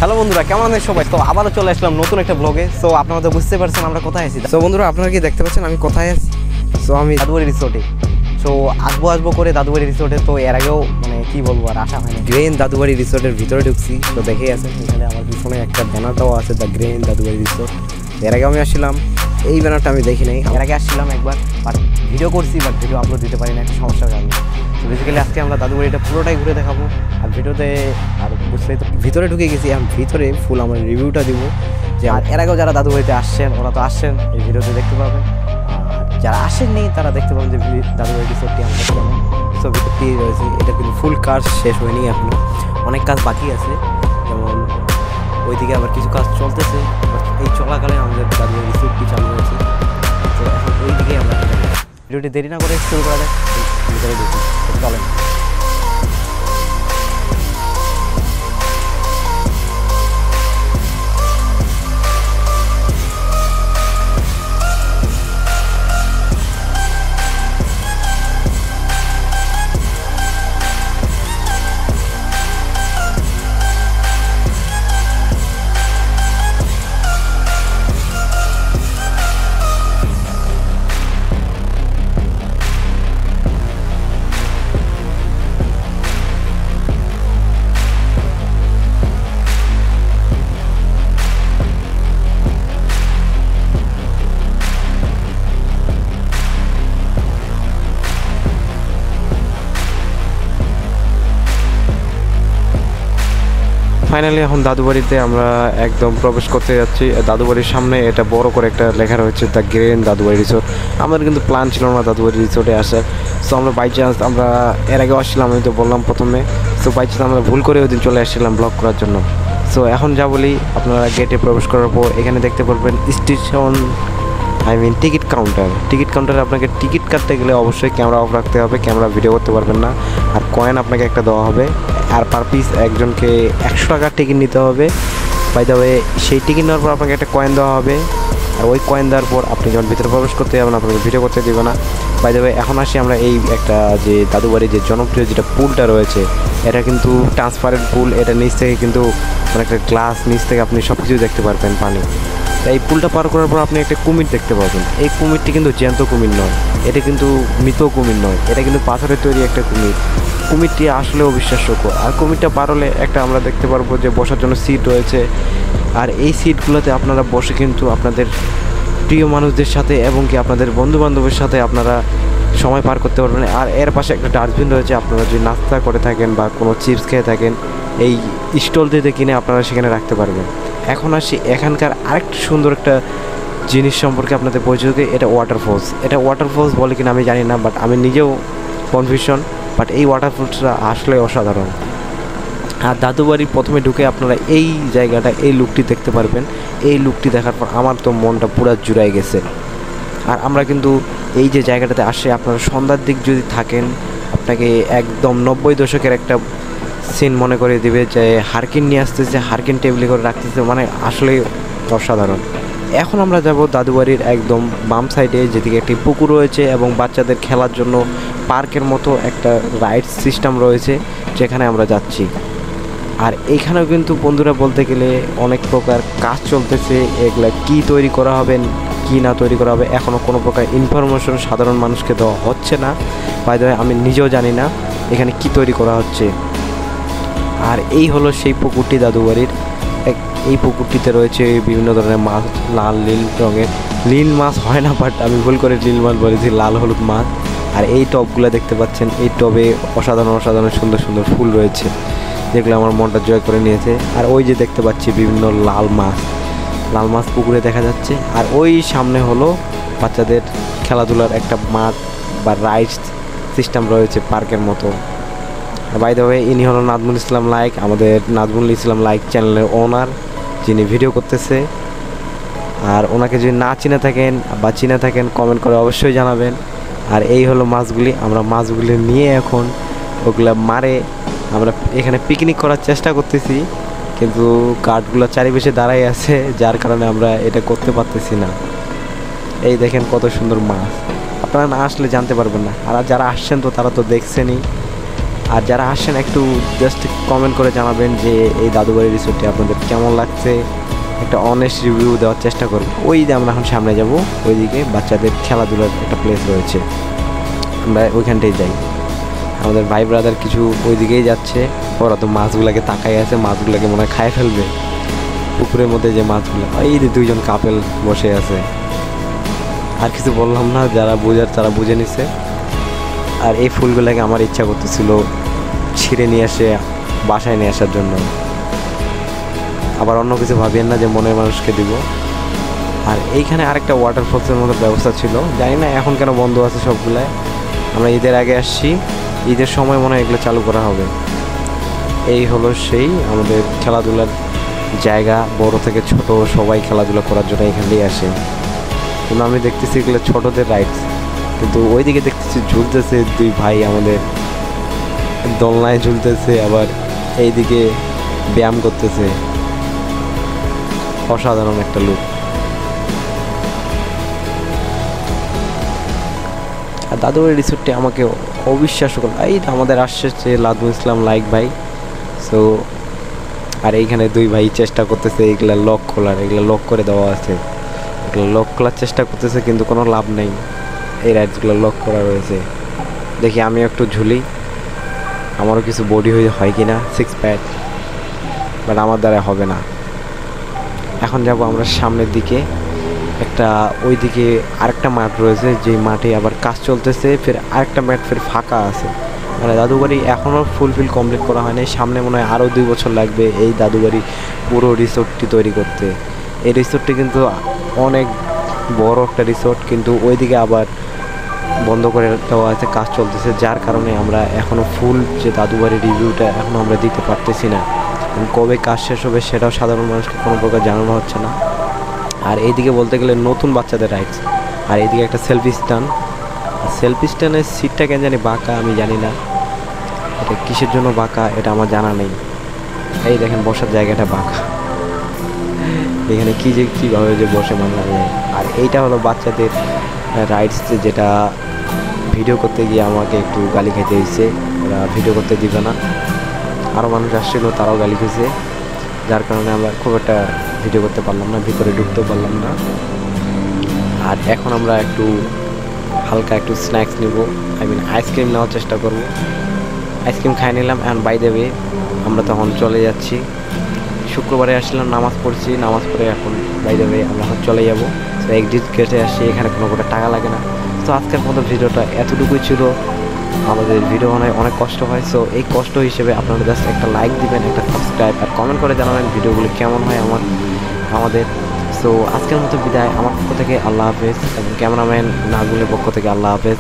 Hello বন্ধুরা, কেমন আছেন সবাই? তো আবারও চলে আসলাম নতুন একটা ব্লগে। সো আপনারা তো বুঝতে পারছেন আমরা কোথায় আছি। সো বন্ধুরা, আপনারা কি দেখতে পাচ্ছেন আমি কোথায় আছি? সো আমি দাদুবাড়ি রিসোর্টে। সো আসবো করে দাদুবাড়ি রিসোর্টে। তো এর আগেও মানে কি বলবো, আর আসা হয়নি। গ্রেন দাদুবাড়ি রিসোর্টের ভিতরে ঢুকছি। তো দেখেই আছেন এখানে আমার পিছনে একটা ব্যানারটাও আছে, দ্য গ্রেন দাদুবাড়ি রিসোর্ট। এর আগে আমি আসছিলাম, এই ব্যানারটা আমি দেখি নাই। এর আগে আসছিলাম একবার, বাট ভিডিও করছি, বাট ভিডিও আপলোড দিতে পারি না একটা সমস্যার কারণে। তো বেসিক্যালি আজকে আমরা দাদুবাড়িটা পুরোটাই ঘুরে দেখাবো। আর ভিডিওতে আর বুঝতেই তো ভিতরে ঢুকে গেছি, আমি ভিতরে ফুল আমার রিভিউটা দিব। যে আর এর আগেও যারা দাদুবাড়িতে আসছেন ওরা তো আসছেন, এই ভিডিওতে দেখতে পাবেন। আর যারা আসেননি তারা দেখতে পাবেন যে দাদুবাড়ি রিসোর্টটি আমরা কেমন। সো ভিতরটি রয়েছে, এটা কিন্তু ফুল কাজ শেষ হয়নি এখনো, অনেক কাজ বাকি আছে। যেমন ওইদিকে আবার কিছু কাজ চলতেছে, এই চলাকালে আমাদের দাদুবাড়ি রিসোর্টটি চালু হয়েছে। তো এখন ওই দিকে আমরা ভিডিওটি দেরি না করে শুরু করা যাক, ভিতরে ঢুকি। চলেন। ফাইনালি এখন দাদুবাড়িতে আমরা একদম প্রবেশ করতে যাচ্ছি। দাদুবাড়ির সামনে এটা বড় করে একটা লেখা রয়েছে, দ্য গ্রেন দাদুবাড়ি রিসোর্ট। আমাদের কিন্তু প্ল্যান ছিল না দাদুবাড়ি রিসোর্টে আসার। সো আমরা বাই চান্স, আমরা এর আগে আসছিলাম, আমি তো বললাম প্রথমে। সো বাই চান্স আমরা ভুল করে ওই দিন চলে আসছিলাম ব্লগ করার জন্য। সো এখন যা বলি, আপনারা গেটে প্রবেশ করার পর এখানে দেখতে পারবেন স্টেশন, টিকিট কাউন্টার। টিকিট কাউন্টারে আপনাকে টিকিট কাটতে গেলে অবশ্যই ক্যামেরা অফ রাখতে হবে, ক্যামেরা ভিডিও করতে পারবেন না। আর কয়েন আপনাকে একটা দেওয়া হবে, আর পার পিস একজনকে 100 টাকার টিকিট নিতে হবে। বাই দ্য ওয়ে, সেই টিকিট নেওয়ার পর আপনাকে একটা কয়েন দেওয়া হবে। আর ওই কয়েন দেওয়ার পর আপনি যখন ভিতরে প্রবেশ করতে যাবেন আপনাকে ভিডিও করতে দেবে না। বাই দ্য ওয়ে, এখন আসি আমরা এই একটা যে দাদুবাড়ির যে জনপ্রিয় যেটা পুলটা রয়েছে, এটা কিন্তু ট্রান্সপারেন্ট পুল। এটা নিচ থেকে কিন্তু একটা গ্লাস, নিচ থেকে আপনি সব কিছু দেখতে পারবেন পানি। এই পুলটা পার করার পর আপনি একটা কুমির দেখতে পাবেন। এই কুমিরটি কিন্তু জ্যান্ত কুমির নয়, এটা কিন্তু মৃত কুমির নয়, এটা কিন্তু পাথরের তৈরি একটা কুমির। কুমিরটি আসলে অবিশ্বাস্য। আর কুমিরটা পার হলে একটা আমরা দেখতে পারবো যে বসার জন্য সিট রয়েছে। আর এই সিটগুলোতে আপনারা বসে কিন্তু আপনাদের প্রিয় মানুষদের সাথে এবং কি আপনাদের বন্ধুবান্ধবের সাথে আপনারা সময় পার করতে পারবেন। আর এর পাশে একটা ডাস্টবিন রয়েছে, আপনারা যদি নাস্তা করে থাকেন বা কোনো চিপস খেয়ে থাকেন, এই স্টল থেকে কিনে আপনারা সেখানে রাখতে পারবেন। এখন আসি এখানকার আরেকটা সুন্দর একটা জিনিস সম্পর্কে আপনাদের পরিচয় করি। এটা ওয়াটারফলস। এটা ওয়াটারফলস বলে কিনা আমি জানি না, বাট আমি নিজেও কনফিউশন। বাট এই ওয়াটারফলসটা আসলে অসাধারণ। আর দাদুবাড়ির প্রথমে ঢুকে আপনারা এই জায়গাটা, এই লুকটি দেখতে পারবেন। এই লুকটি দেখার পর আমার তো মনটা পুরো জুড়াই গেছে। আর আমরা কিন্তু এই যে জায়গাটাতে আসে, আপনারা সন্ধ্যার দিক যদি থাকেন, আপনাকে একদম 90 দশকের একটা সিন মনে করে দিবে, যে হারকিন নিয়ে আসতেছে, হারকিন টেবিলে করে রাখতেছে, মানে আসলে অসাধারণ। এখন আমরা যাব দাদুবাড়ির একদম বাম সাইডে, যেদিকে একটি পুকুর রয়েছে এবং বাচ্চাদের খেলার জন্য পার্কের মতো একটা রাইড সিস্টেম রয়েছে, যেখানে আমরা যাচ্ছি। আর এইখানেও কিন্তু বন্ধুরা বলতে গেলে অনেক প্রকার কাজ চলতেছে। এগুলা কি তৈরি করা হবে, কি না তৈরি করা হবে, এখনও কোনো প্রকার ইনফরমেশন সাধারণ মানুষকে দেওয়া হচ্ছে না। বাই দ্য ওয়ে, আমি নিজেও জানি না এখানে কি তৈরি করা হচ্ছে। আর এই হলো সেই পুকুরটি দাদুবাড়ির। এই পুকুরটিতে রয়েছে বিভিন্ন ধরনের মাছ, লাল নীল রঙের। নীল মাছ হয় না, বাট আমি ভুল করে নীল মাছ বলেছি, লাল হলুদ মাছ। আর এই টবগুলো দেখতে পাচ্ছেন, এই টবে অসাধারণ অসাধারণ সুন্দর সুন্দর ফুল রয়েছে, যেগুলো আমার মনটা জয় করে নিয়েছে। আর ওই যে দেখতে পাচ্ছি বিভিন্ন লাল মাছ পুকুরে দেখা যাচ্ছে। আর ওই সামনে হলো বাচ্চাদের খেলাধুলার একটা মাঠ বা রাইড সিস্টেম রয়েছে পার্কের মতো। বাই দ্য ওয়ে, ইনি হলো নাজমুল ইসলাম লাইক, আমাদের নাজমুল ইসলাম লাইক চ্যানেলের ওনার, যিনি ভিডিও করতেছে। আর ওনাকে যদি না চিনে থাকেন বা চিনে থাকেন কমেন্ট করে অবশ্যই জানাবেন। আর এই হলো মাছগুলি, আমরা মাছগুলি নিয়ে এখন ওগুলা মারে আমরা এখানে পিকনিক করার চেষ্টা করতেছি, কিন্তু গার্ডগুলো চারিপাশে দাঁড়াই আছে, যার কারণে আমরা এটা করতে পারতেছি না। এই দেখেন কত সুন্দর মাছ, আপনারা না আসলে জানতে পারবেন না। আর যারা আসছেন তো তারা তো দেখছেনই। আর যারা আসেন একটু জাস্ট কমেন্ট করে জানাবেন যে এই দাদুবাড়ি রিসোর্টটি আপনাদের কেমন লাগছে, একটা অনেস্ট রিভিউ দেওয়ার চেষ্টা করব। ওই যে আমরা এখন সামনে যাব, ওইদিকে বাচ্চাদের খেলাধুলার একটা প্লেস রয়েছে, আমরা ওইখানটাই যাই। আমাদের ভাই ব্রাদার কিছু ওইদিকেই যাচ্ছে, ওরা তো মাছগুলোকে তাকাই আছে, মাছগুলোকে মনে হয় খায় ফেলবে। পুকুরের মধ্যে যে মাছগুলো, এই যে দুইজন কাপেল বসে আছে। আর কিছু বললাম না, যারা বোঝার তারা বুঝে নিছে। আর এই ফুলগুলোকে আমার ইচ্ছা করতেছিল ছিঁড়ে নিয়ে এসে বাসায় নিয়ে আসার জন্য, আবার অন্য কিছু ভাবিয়েন না যে মনের মানুষকে দিব। আর এইখানে আরেকটা ওয়াটারফলসের মতো ব্যবস্থা ছিল, জানি না এখন কেন বন্ধ আছে সবগুলাই। আমরা ঈদের আগে আসছি, ঈদের সময় মনে হয় এগুলো চালু করা হবে। এই হলো সেই আমাদের খেলাধুলার জায়গা, বড় থেকে ছোট সবাই খেলাধুলা করার জন্য এখানেই আসে। কিন্তু আমি দেখতেছি এগুলো ছোটদের রাইডস, কিন্তু ওইদিকে দেখতেছি ঝুলতেছে দুই ভাই আমাদের, দোলনায় ঝুলতেছে, আবার এইদিকে ব্যায়াম করতেছে। অসাধারণ একটা লুক। আর দাদুবাড়ি রিসোর্টটি আমাকে অবিশ্বাস করল, এই আমাদের আসছে লাদমু ইসলাম লাইক ভাই। সো আর এইখানে দুই ভাই চেষ্টা করতেছে এইগুলা লক খোলার, এগুলো লক করে দেওয়া আছে, এগুলো লক খোলার চেষ্টা করতেছে কিন্তু কোনো লাভ নেই, এই রাইডসগুলো লক করা রয়েছে। দেখি আমি একটু ঝুলি, আমারও কিছু বডি হয় কি না, 6 প্যাক, বাট আমার দ্বারা হবে না। এখন যাব আমরা সামনের দিকে, একটা ওইদিকে আরেকটা মাঠ রয়েছে, যে মাঠে আবার কাজ চলতেছে, ফের আরেকটা মাঠ ফের ফাঁকা আছে। মানে দাদুবাড়ি এখনও ফুলফিল কমপ্লিট করা হয় নাই, সামনে মনে হয় আরও 2 বছর লাগবে এই দাদুবাড়ি পুরো রিসোর্টটি তৈরি করতে। এই রিসোর্টটি কিন্তু অনেক বড় একটা রিসোর্ট, কিন্তু ওইদিকে আবার বন্ধ করে দেওয়া আছে, কাজ চলতেছে, যার কারণে আমরা এখনও ফুল যে দাদুবাড়ির রিভিউটা এখনও আমরা দিতে পারতেছি না। কবে কাজ শেষ হবে সেটাও সাধারণ মানুষকে কোনো প্রকার জানানো হচ্ছে না। আর এইদিকে বলতে গেলে নতুন বাচ্চাদের রাইডস, আর এইদিকে একটা সেলফি স্ট্যান্ড। সেলফি স্ট্যান্ডের সিটটা কেন জানি বাঁকা, আমি জানি না এটা কিসের জন্য বাঁকা, এটা আমার জানা নেই। এই দেখেন বসার জায়গাটা বাঁকা, এখানে কি যে কীভাবে যে বসে মানা যায়। আর এইটা হলো বাচ্চাদের রাইডস, যেটা ভিডিও করতে গিয়ে আমাকে একটু গালি খেতে হয়েছে, ওরা ভিডিও করতে দিবে না। আরও মানুষ আসছিল, তারাও গালি খেয়েছে, যার কারণে আমরা খুব একটা ভিডিও করতে পারলাম না, ভিতরে ঢুকতে পারলাম না। আর এখন আমরা একটু হালকা একটু স্ন্যাক্স নিব, আইসক্রিম নেওয়ার চেষ্টা করব। আইসক্রিম খাই নিলাম, এখন বাই দেবে আমরা তখন চলে যাচ্ছি। শুক্রবারে আসলাম, নামাজ পড়ছি, নামাজ পড়ে এখন বাই দেবে আমরা এখন চলে যাবো। তো এক্সিট গেটে আসি, এখানে কোনো টাকা লাগে না। তো আজকের মতো ভিডিওটা এতটুকুই ছিল। আমাদের ভিডিও বানায় অনেক কষ্ট হয়, সো এই কষ্ট হিসেবে আপনারা জাস্ট একটা লাইক দিবেন, একটা সাবস্ক্রাইব আর কমেন্ট করে জানাবেন ভিডিওগুলি কেমন হয় আমাদের। সো আজকের মতো বিদায়, আমার পক্ষ থেকে আল্লাহ হাফেজ, এবং ক্যামেরাম্যান নাগুলের পক্ষ থেকে আল্লাহ হাফেজ।